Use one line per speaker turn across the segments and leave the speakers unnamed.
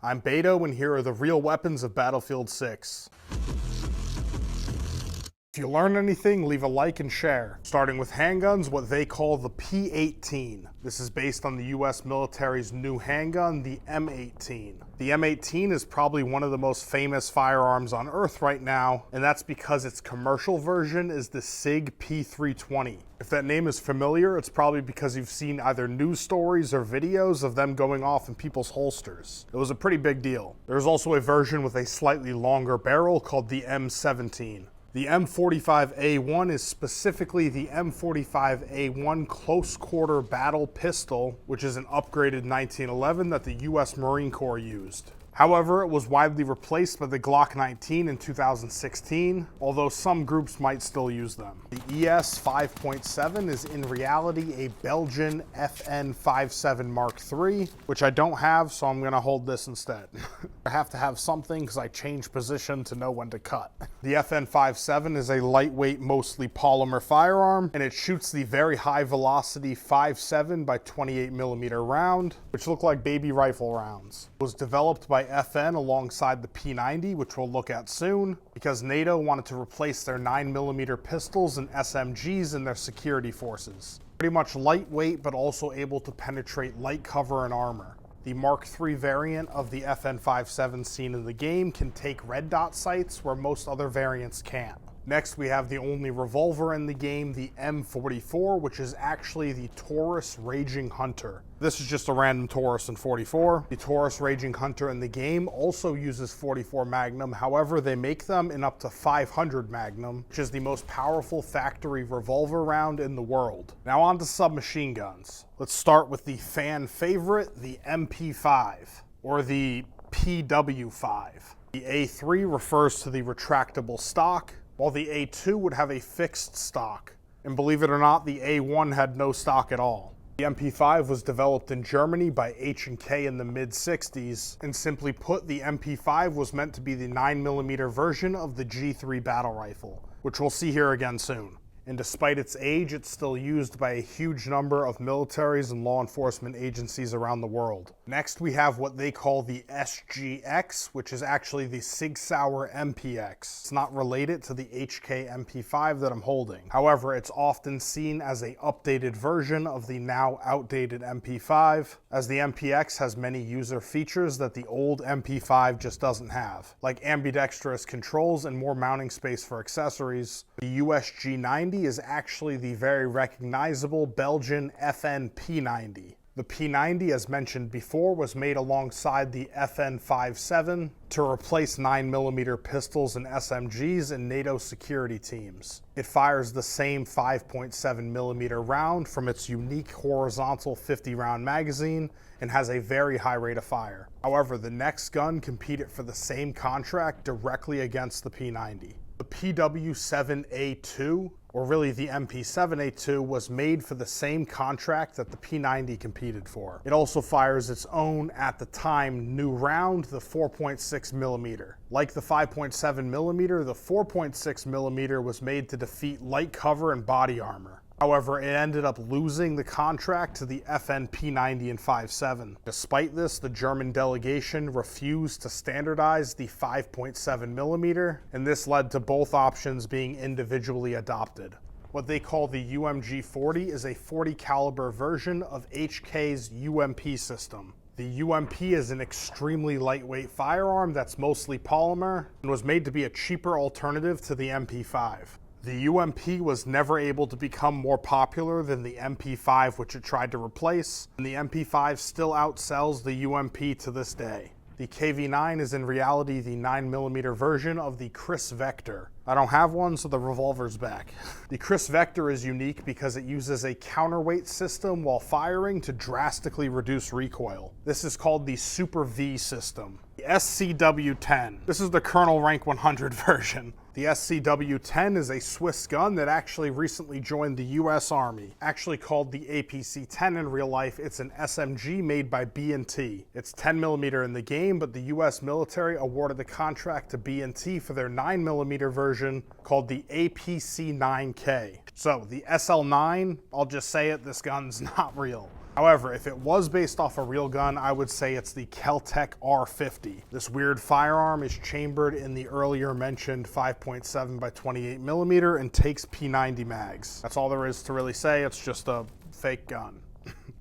I'm Bato, and here are the real weapons of Battlefield 6. If you learn anything, leave a like and share. Starting with handguns, what they call the P18. This is based on the US military's new handgun, the M18. The M18 is probably one of the most famous firearms on Earth right now, and that's because its commercial version is the SIG P320. If that name is familiar, it's probably because you've seen either news stories or videos of them going off in people's holsters. It was a pretty big deal. There's also a version with a slightly longer barrel called the M17. The M45A1 is specifically the M45A1 close quarter battle pistol, which is an upgraded 1911 that the US Marine Corps used. However, it was widely replaced by the Glock 19 in 2016, although some groups might still use them. The ES 5.7 is in reality a Belgian FN57 Mark III, which I don't have, so I'm gonna hold this instead. I have to have something because I change position to know when to cut. The FN57 is a lightweight, mostly polymer firearm, and it shoots the very high velocity 5.7 by 28mm round, which look like baby rifle rounds. It was developed by FN alongside the P90, which we'll look at soon, because NATO wanted to replace their 9mm pistols and SMGs in their security forces. Pretty much lightweight, but also able to penetrate light cover and armor. The Mark III variant of the FN57 seen in the game can take red dot sights where most other variants can't. Next, we have the only revolver in the game, the M44, which is actually the Taurus Raging Hunter. This is just a random Taurus in 44. The Taurus Raging Hunter in the game also uses 44 Magnum, however, they make them in up to 500 Magnum, which is the most powerful factory revolver round in the world. Now on to submachine guns. Let's start with the fan favorite, the MP5, or the PW5. The A3 refers to the retractable stock, while the A2 would have a fixed stock. And believe it or not, the A1 had no stock at all. The MP5 was developed in Germany by H&K in the mid-60s, and simply put, the MP5 was meant to be the 9mm version of the G3 battle rifle, which we'll see here again soon. And despite its age, it's still used by a huge number of militaries and law enforcement agencies around the world. Next, we have what they call the SGX, which is actually the Sig Sauer MPX. It's not related to the HK MP5 that I'm holding. However, it's often seen as an updated version of the now outdated MP5, as the MPX has many user features that the old MP5 just doesn't have, like ambidextrous controls and more mounting space for accessories. The USG90 is actually the very recognizable Belgian FN P90. The P90, as mentioned before, was made alongside the FN57 to replace 9mm pistols and SMGs in NATO security teams. It fires the same 5.7mm round from its unique horizontal 50-round magazine and has a very high rate of fire. However, the next gun competed for the same contract directly against the P90. The PW7A2, or really the MP7A2, was made for the same contract that the P90 competed for. It also fires its own, at the time, new round, the 4.6mm. Like the 5.7mm, the 4.6mm was made to defeat light cover and body armor. However, it ended up losing the contract to the FN P90 and 5.7. Despite this, the German delegation refused to standardize the 5.7mm, and this led to both options being individually adopted. What they call the UMG40 is a 40 caliber version of HK's UMP system. The UMP is an extremely lightweight firearm that's mostly polymer and was made to be a cheaper alternative to the MP5. The UMP was never able to become more popular than the MP5, which it tried to replace, and the MP5 still outsells the UMP to this day. The KV9 is in reality the 9mm version of the Chris Vector. I don't have one, so the revolver's back. The Chris Vector is unique because it uses a counterweight system while firing to drastically reduce recoil. This is called the Super V system. The SCW-10. This is the Colonel Rank 100 version. The SCW-10 is a Swiss gun that actually recently joined the US Army. Actually called the APC-10 in real life, it's an SMG made by B&T. It's 10mm in the game, but the US military awarded the contract to B&T for their 9mm version called the APC-9K. So the SL9, I'll just say it, this gun's not real. However, if it was based off a real gun, I would say it's the Keltec R50. This weird firearm is chambered in the earlier mentioned 5.7 by 28 millimeter and takes P90 mags. That's all there is to really say. It's just a fake gun.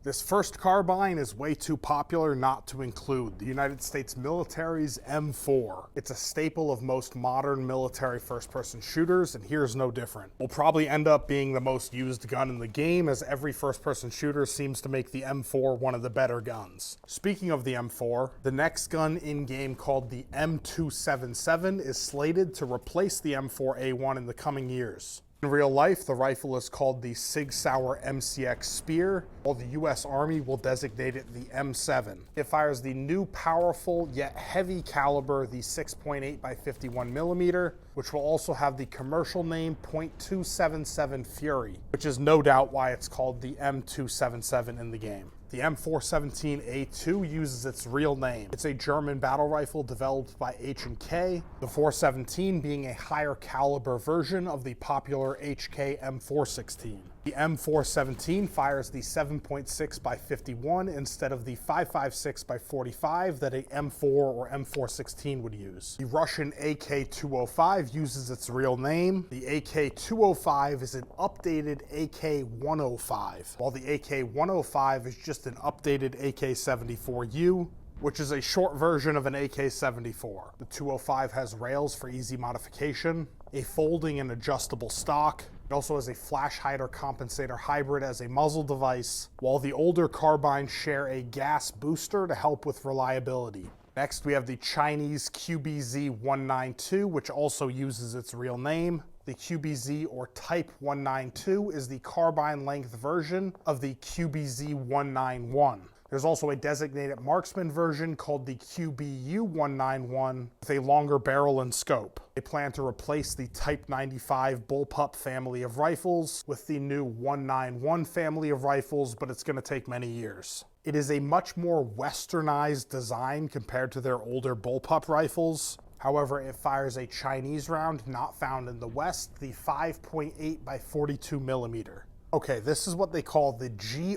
This first carbine is way too popular not to include the United States military's M4. It's a staple of most modern military first-person shooters, and here's no different. Will probably end up being the most used gun in the game, as every first-person shooter seems to make the M4 one of the better guns. Speaking of the M4, the next gun in-game, called the M277, is slated to replace the M4A1 in the coming years. In real life, the rifle is called the Sig Sauer MCX Spear, while the US Army will designate it the M7. It fires the new powerful yet heavy caliber, the 6.8 by 51 millimeter, which will also have the commercial name .277 Fury, which is no doubt why it's called the M277 in the game. The M417A2 uses its real name. It's a German battle rifle developed by H&K, the 417 being a higher caliber version of the popular HK M416. The M417 fires the 7.6 by 51 instead of the 5.56 by 45 that a M4 or M416 would use. The Russian AK-205 uses its real name. The AK-205 is an updated AK-105, while the AK-105 is just an updated AK-74U, which is a short version of an AK-74. The 205 has rails for easy modification, a folding and adjustable stock. It also has a flash hider compensator hybrid as a muzzle device, while the older carbines share a gas booster to help with reliability. Next, we have the Chinese QBZ-192, which also uses its real name. The QBZ, or Type 192, is the carbine length version of the QBZ-191. There's also a designated marksman version called the QBU-191 with a longer barrel and scope. They plan to replace the Type 95 bullpup family of rifles with the new 191 family of rifles, but it's going to take many years. It is a much more westernized design compared to their older bullpup rifles. However, it fires a Chinese round not found in the West, the 5.8 by 42 millimeter. Okay, this is what they call the GRT-BC,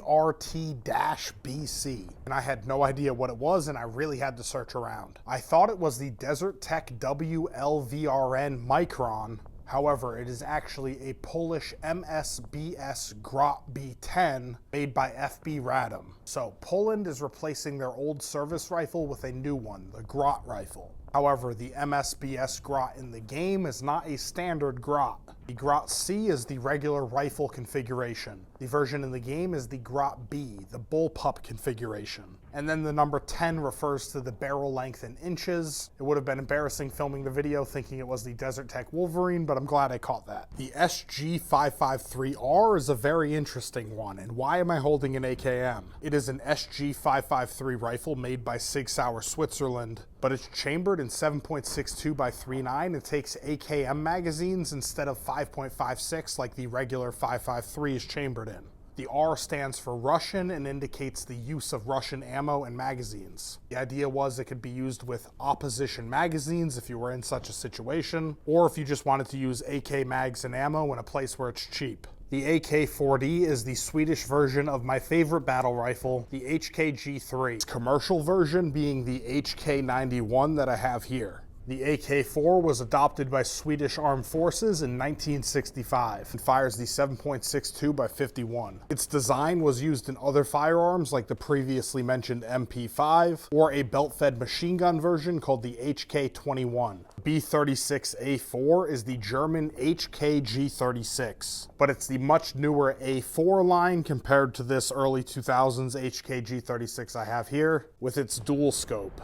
and I had no idea what it was, and I really had to search around. I thought it was the Desert Tech WLVRN Micron. However, it is actually a Polish MSBS Grot B10 made by FPSRussia. So Poland is replacing their old service rifle with a new one, the Grot rifle. However, the MSBS Grot in the game is not a standard Grot. The Grot C is the regular rifle configuration. The version in the game is the Grot B, the bullpup configuration. And then the number 10 refers to the barrel length in inches. It would have been embarrassing filming the video thinking it was the Desert Tech Wolverine, but I'm glad I caught that. The SG553R is a very interesting one, and why am I holding an AKM? It is an SG553 rifle made by Sig Sauer, Switzerland, but it's chambered in 7.62 by 39 and takes AKM magazines instead of 5.56 like the regular 5.53 is chambered in. The R stands for Russian and indicates the use of Russian ammo and magazines. The idea was it could be used with opposition magazines if you were in such a situation, or if you just wanted to use AK mags and ammo in a place where it's cheap. The AK-40 is the Swedish version of my favorite battle rifle, the HK-G3. Its commercial version being the HK-91 that I have here. The AK-4 was adopted by Swedish Armed Forces in 1965 and fires the 7.62 by 51. Its design was used in other firearms like the previously mentioned MP5 or a belt-fed machine gun version called the HK-21. B36A4 is the German HK-G36, but it's the much newer A4 line compared to this early 2000s HK-G36 I have here with its dual scope.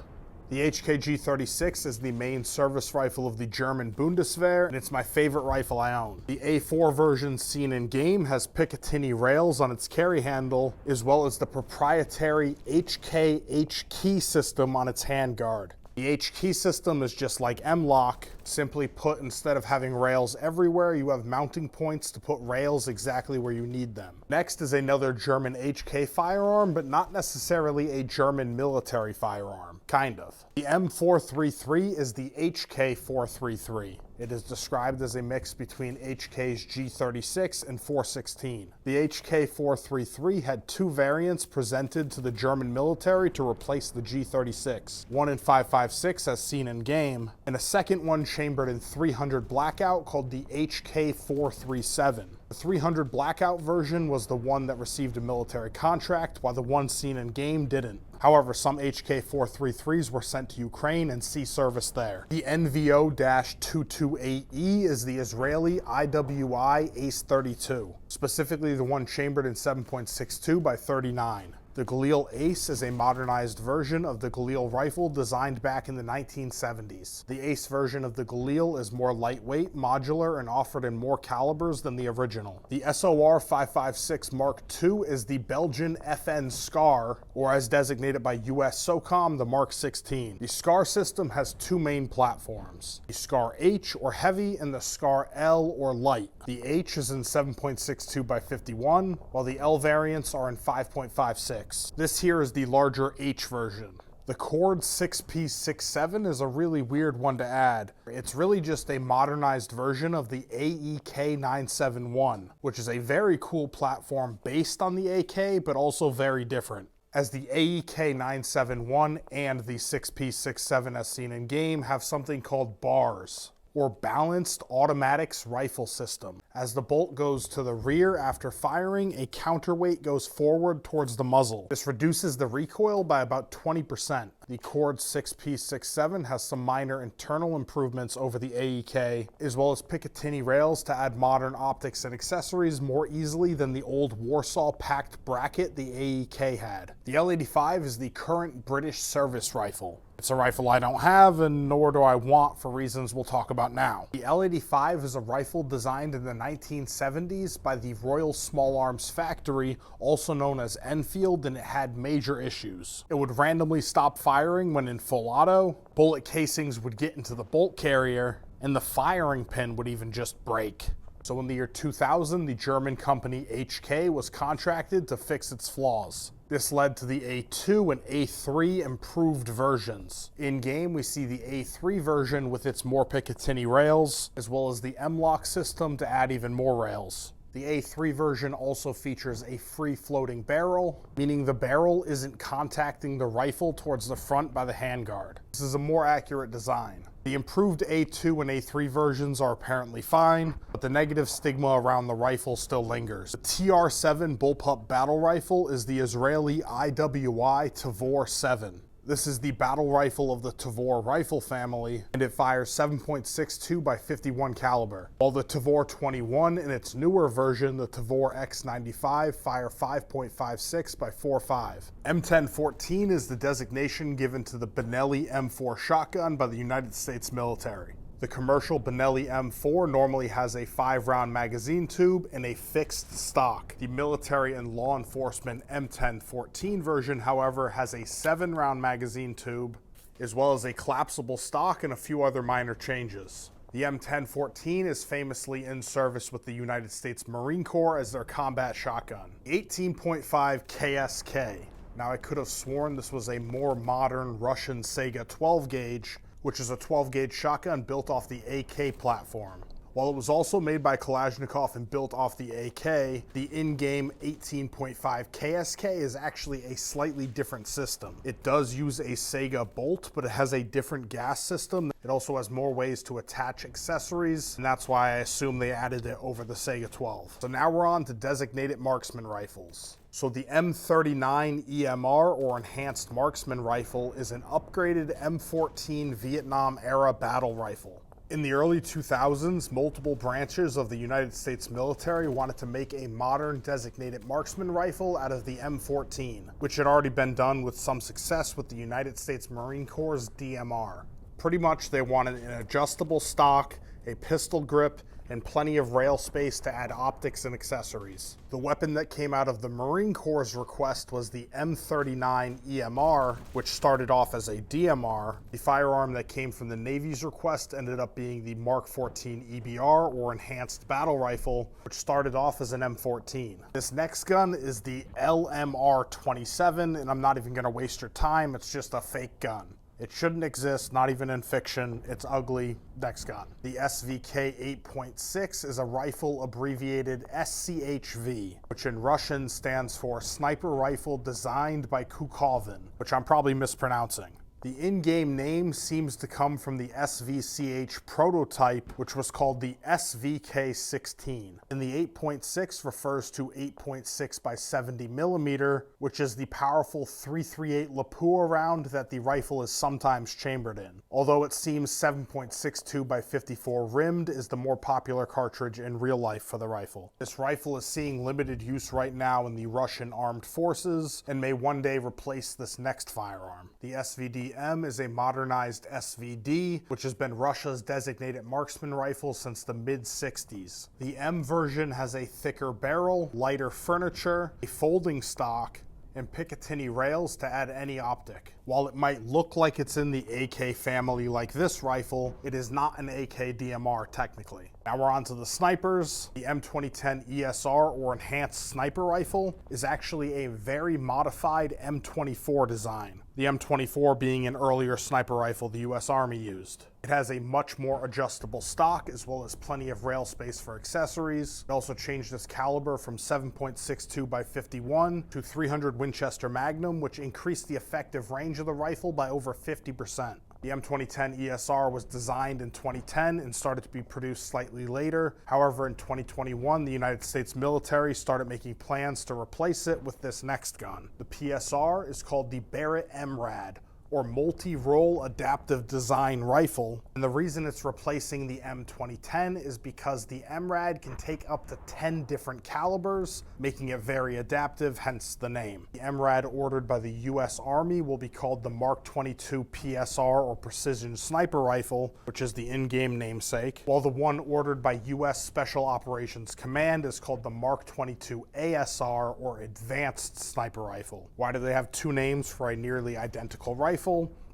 The HK-G36 is the main service rifle of the German Bundeswehr, and it's my favorite rifle I own. The A4 version seen in game has Picatinny rails on its carry handle, as well as the proprietary HK H-key system on its handguard. The H-key system is just like M-LOK. Simply put, instead of having rails everywhere, you have mounting points to put rails exactly where you need them. Next is another German HK firearm, but not necessarily a German military firearm. Kind of. The M433 is the HK433. It is described as a mix between HK's G36 and 416. The HK433 had two variants presented to the German military to replace the G36, one in 5.56 as seen in game, and a second one chambered in 300 blackout called the HK437. The 300 blackout version was the one that received a military contract, while the one seen in game didn't. However, some HK433s were sent to Ukraine and see service there. The NVO-228E is the Israeli IWI Ace-32, specifically the one chambered in 7.62 by 39. The Galil Ace is a modernized version of the Galil rifle designed back in the 1970s. The Ace version of the Galil is more lightweight, modular, and offered in more calibers than the original. The SOR 5.56 Mark II is the Belgian FN SCAR, or as designated by US SOCOM, the Mark 16. The SCAR system has two main platforms, the SCAR H, or heavy, and the SCAR L, or light. The H is in 7.62 by 51, while the L variants are in 5.56. This here is the larger H version. The Cord 6P67 is a really weird one to add. It's really just a modernized version of the AEK 971, which is a very cool platform based on the AK, but also very different, as the AEK 971 and the 6P67 as seen in game have something called bars, or Balanced Automatics Rifle System. As the bolt goes to the rear after firing, a counterweight goes forward towards the muzzle. This reduces the recoil by about 20%. The Cord 6P67 has some minor internal improvements over the AEK, as well as Picatinny rails to add modern optics and accessories more easily than the old Warsaw packed bracket the AEK had. The L85 is the current British service rifle. It's a rifle I don't have, and nor do I want, for reasons we'll talk about now. The L85 is a rifle designed in the 1970s by the Royal Small Arms Factory, also known as Enfield, and it had major issues. It would randomly stop firing when in full auto, bullet casings would get into the bolt carrier, and the firing pin would even just break. So in the year 2000, the German company HK was contracted to fix its flaws. This led to the A2 and A3 improved versions. In game, we see the A3 version with its more Picatinny rails, as well as the M-LOK system to add even more rails. The A3 version also features a free-floating barrel, meaning the barrel isn't contacting the rifle towards the front by the handguard. This is a more accurate design. The improved A2 and A3 versions are apparently fine, but the negative stigma around the rifle still lingers. The TR7 bullpup battle rifle is the Israeli IWI Tavor 7. This is the battle rifle of the Tavor rifle family, and it fires 7.62 by 51 caliber, while the Tavor 21 in its newer version, the Tavor X95, fire 5.56 by 4.5. M1014 is the designation given to the Benelli M4 shotgun by the United States military. The commercial Benelli M4 normally has a 5-round magazine tube and a fixed stock. The military and law enforcement M1014 version, however, has a 7-round magazine tube, as well as a collapsible stock and a few other minor changes. The M1014 is famously in service with the United States Marine Corps as their combat shotgun. 18.5 KSK. Now, I could have sworn this was a more modern Russian Saiga 12 gauge, which is a 12-gauge shotgun built off the AK platform. While it was also made by Kalashnikov and built off the AK, the in-game 18.5 KSK is actually a slightly different system. It does use a Saiga bolt, but it has a different gas system. It also has more ways to attach accessories, and that's why I assume they added it over the Saiga 12. So now we're on to designated marksman rifles. So the M39 EMR, or Enhanced Marksman Rifle, is an upgraded M14 Vietnam-era battle rifle. In the early 2000s, multiple branches of the United States military wanted to make a modern designated marksman rifle out of the M14, which had already been done with some success with the United States Marine Corps' DMR. Pretty much they wanted an adjustable stock, a pistol grip, and plenty of rail space to add optics and accessories. The weapon that came out of the Marine Corps' request was the M39 EMR, which started off as a DMR. The firearm that came from the Navy's request ended up being the Mark 14 EBR, or Enhanced Battle Rifle, which started off as an M14. This next gun is the LMR 27, and I'm not even going to waste your time, it's just a fake gun. It shouldn't exist, not even in fiction. It's ugly. Next gun. The SVK 8.6 is a rifle abbreviated SCHV, which in Russian stands for Sniper Rifle Designed by Kukovin, which I'm probably mispronouncing. The in-game name seems to come from the SVCH prototype, which was called the SVK-16. And the 8.6 refers to 8.6 by 70 millimeter, which is the powerful 338 Lapua round that the rifle is sometimes chambered in. Although it seems 7.62 by 54 rimmed is the more popular cartridge in real life for the rifle. This rifle is seeing limited use right now in the Russian armed forces and may one day replace this next firearm. The SVD M is a modernized SVD, which has been Russia's designated marksman rifle since the mid-60s. The M version has a thicker barrel, lighter furniture, a folding stock, and Picatinny rails to add any optic. While it might look like it's in the AK family like this rifle, it is not an AK DMR technically. Now we're on to the snipers. The M2010 ESR, or Enhanced Sniper Rifle, is actually a very modified M24 design. The M24 being an earlier sniper rifle the US Army used. It has a much more adjustable stock as well as plenty of rail space for accessories. It also changed its caliber from 7.62 by 51 to 300 Winchester Magnum, which increased the effective range of the rifle by over 50%. The M2010 ESR was designed in 2010 and started to be produced slightly later. However, in 2021, the United States military started making plans to replace it with this next gun. The PSR is called the Barrett MRAD, or Multi-Role Adaptive Design Rifle, and the reason it's replacing the M2010 is because the MRAD can take up to 10 different calibers, making it very adaptive, hence the name. The MRAD ordered by the US Army will be called the Mark 22 PSR, or Precision Sniper Rifle, which is the in-game namesake, while the one ordered by US Special Operations Command is called the Mark 22 ASR, or Advanced Sniper Rifle. Why do they have two names for a nearly identical rifle?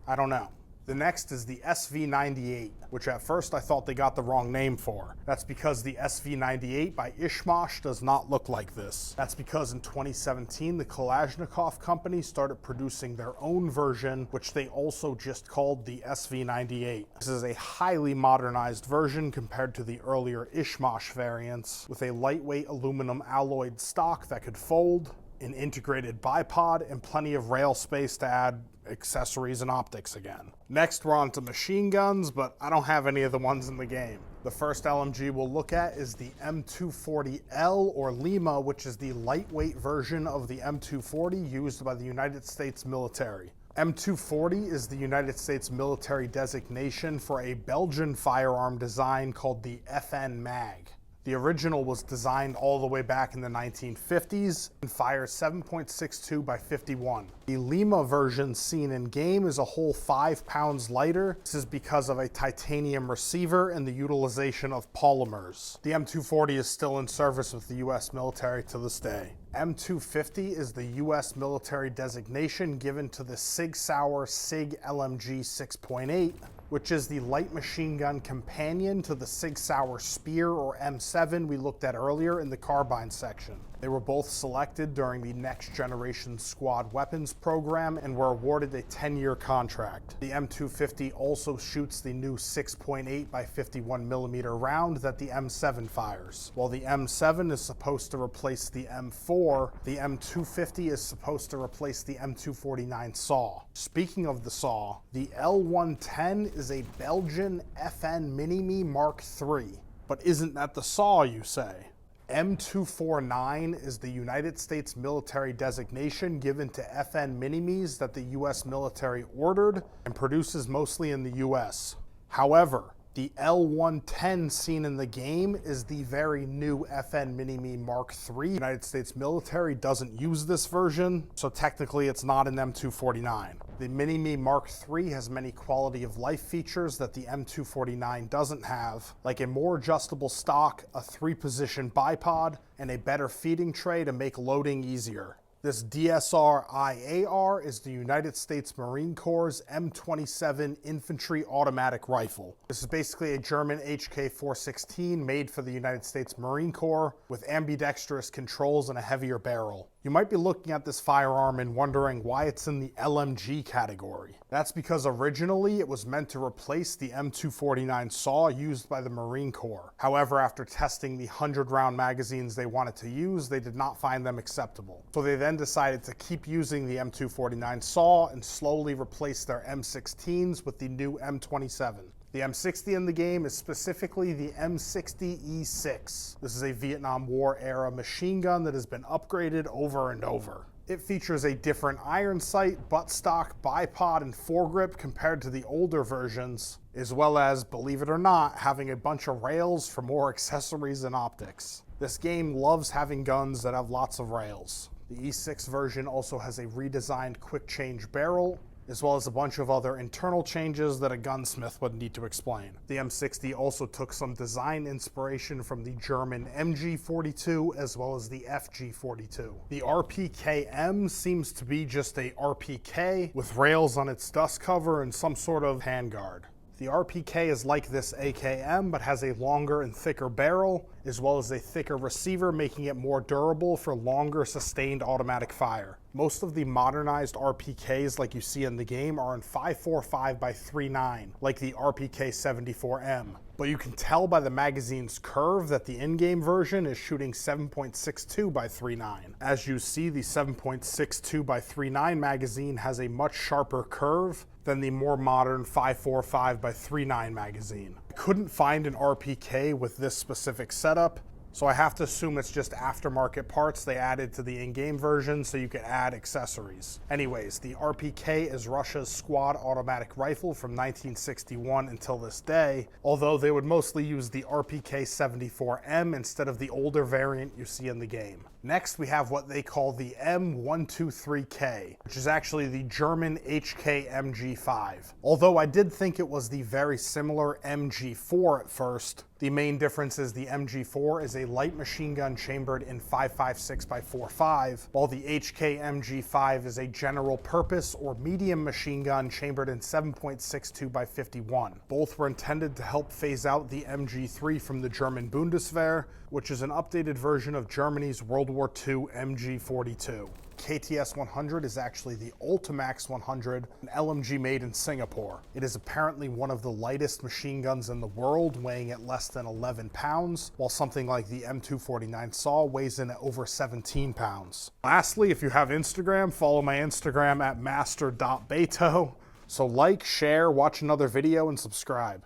I don't know. The next is the SV98, which at first I thought they got the wrong name for. That's because the SV98 by Ishmash does not look like this. That's because in 2017, the Kalashnikov company started producing their own version, which they also just called the SV98. This is a highly modernized version compared to the earlier Ishmash variants, with a lightweight aluminum alloyed stock that could fold, an integrated bipod, and plenty of rail space to add accessories and optics again. Next, we're on to machine guns, but I don't have any of the ones in the game. The first LMG we'll look at is the M240L, or Lima, which is the lightweight version of the M240 used by the United States military. M240 is the United States military designation for a Belgian firearm design called the FN Mag. The original was designed all the way back in the 1950s and fires 7.62 by 51. The Lima version seen in game is a whole 5 pounds lighter. This is because of a titanium receiver and the utilization of polymers. The M240 is still in service with the US military to this day. M250 is the US military designation given to the Sig Sauer SIG LMG 6.8, which is the light machine gun companion to the Sig Sauer Spear, or M7, we looked at earlier in the Carbines section. They were both selected during the Next Generation Squad Weapons program and were awarded a 10-year contract. The M250 also shoots the new 6.8 by 51 millimeter round that the M7 fires. While the M7 is supposed to replace the M4, the M250 is supposed to replace the M249 SAW. Speaking of the SAW, the L110 is a Belgian FN Mini-Me Mark III. But isn't that the SAW, you say? M249 is the United States military designation given to FN Mini-Me's that the US military ordered and produces mostly in the US. However, the L110 seen in the game is the very new FN Mini-Me Mark III. The United States military doesn't use this version, so technically it's not an M249. The Mini-Me Mark III has many quality of life features that the M249 doesn't have, like a more adjustable stock, a 3-position bipod, and a better feeding tray to make loading easier. This DSR-IAR is the United States Marine Corps' M27 Infantry Automatic Rifle. This is basically a German HK-416 made for the United States Marine Corps with ambidextrous controls and a heavier barrel. You might be looking at this firearm and wondering why it's in the LMG category. That's because originally it was meant to replace the M249 saw used by the Marine Corps. However, after testing the 100-round magazines they wanted to use, they did not find them acceptable. So they then decided to keep using the M249 saw and slowly replace their M16s with the new M27. The M60 in the game is specifically the M60E6. This is a Vietnam War era machine gun that has been upgraded over and over. It features a different iron sight, buttstock, bipod, and foregrip compared to the older versions, as well as, believe it or not, having a bunch of rails for more accessories and optics. This game loves having guns that have lots of rails. The E6 version also has a redesigned quick change barrel, as well as a bunch of other internal changes that a gunsmith would need to explain. The M60 also took some design inspiration from the German MG42 as well as the FG42. The RPK-M seems to be just a RPK with rails on its dust cover and some sort of handguard. The RPK is like this AKM, but has a longer and thicker barrel, as well as a thicker receiver, making it more durable for longer sustained automatic fire. Most of the modernized RPKs like you see in the game are in 5.45 by 3.9, like the RPK-74M. But you can tell by the magazine's curve that the in-game version is shooting 7.62 by 3.9. As you see, the 7.62 by 3.9 magazine has a much sharper curve than the more modern 5.45 by 3.9 magazine. I couldn't find an RPK with this specific setup, so I have to assume it's just aftermarket parts they added to the in-game version so you could add accessories. Anyways, the RPK is Russia's squad automatic rifle from 1961 until this day, although they would mostly use the RPK-74M instead of the older variant you see in the game. Next, we have what they call the M123K, which is actually the German HK-MG5. Although I did think it was the very similar MG4 at first, the main difference is the MG4 is a light machine gun chambered in 5.56 by 4.5, while the HK-MG5 is a general purpose or medium machine gun chambered in 7.62 by 51. Both were intended to help phase out the MG3 from the German Bundeswehr, which is an updated version of Germany's World War II MG42. KTS 100 is actually the Ultimax 100, an LMG made in Singapore. It is apparently one of the lightest machine guns in the world, weighing at less than 11 pounds, while something like the M249 saw weighs in at over 17 pounds. Lastly, if you have Instagram, follow my Instagram at master.bato. So like, share, watch another video, and subscribe.